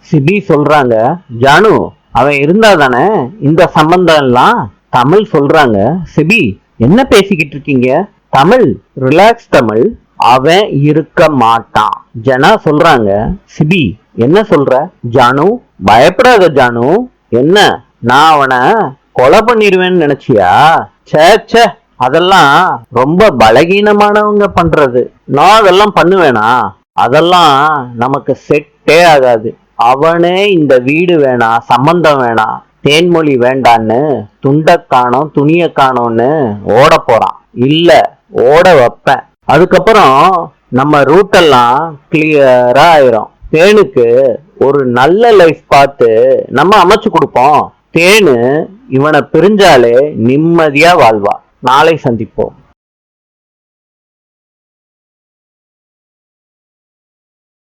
CP சொல்றாங்க, ஜானு அவன் இருந்தா தானே இந்த சம்பந்தம் எல்லாம். தமிழ் சொல்றாங்க, சிபி என்ன பேசிக்கிட்டு இருக்கீங்க? தமிழ் ரிலாக்ஸ் தமிழ், அவன் இருக்க மாட்டான். ஜனா சொல்றாங்க, சிபி என்ன சொல்ற? ஜானு பயப்படாத ஜானு. என்ன நான் அவனை கொலை பண்ணிடுவேன்னு நினைச்சியா? சே, அதெல்லாம் ரொம்ப பலகீனமானவங்க பண்றது. நான் அதெல்லாம் பண்ணுவேனா? அதெல்லாம் நமக்கு செட்டே ஆகாது. அவனே இந்த வீடு வேணாம், சம்பந்தம் வேணாம், தேன்மொழி வேண்டான்னு துண்ட காணோம் துணிய காணோம்னு ஓட போறான். இல்ல, ஓட வைப்பேன். அதுக்கப்புறம் நம்ம ரூட்டெல்லாம் கிளியரா ஆயிரும். தேனுக்கு ஒரு நல்ல லைஃப் பார்த்து நம்ம அமைச்சு கொடுப்போம். தேனு இவனை பிரிஞ்சாலே நிம்மதியா வாழ்வா. நாளை சந்திப்போம்.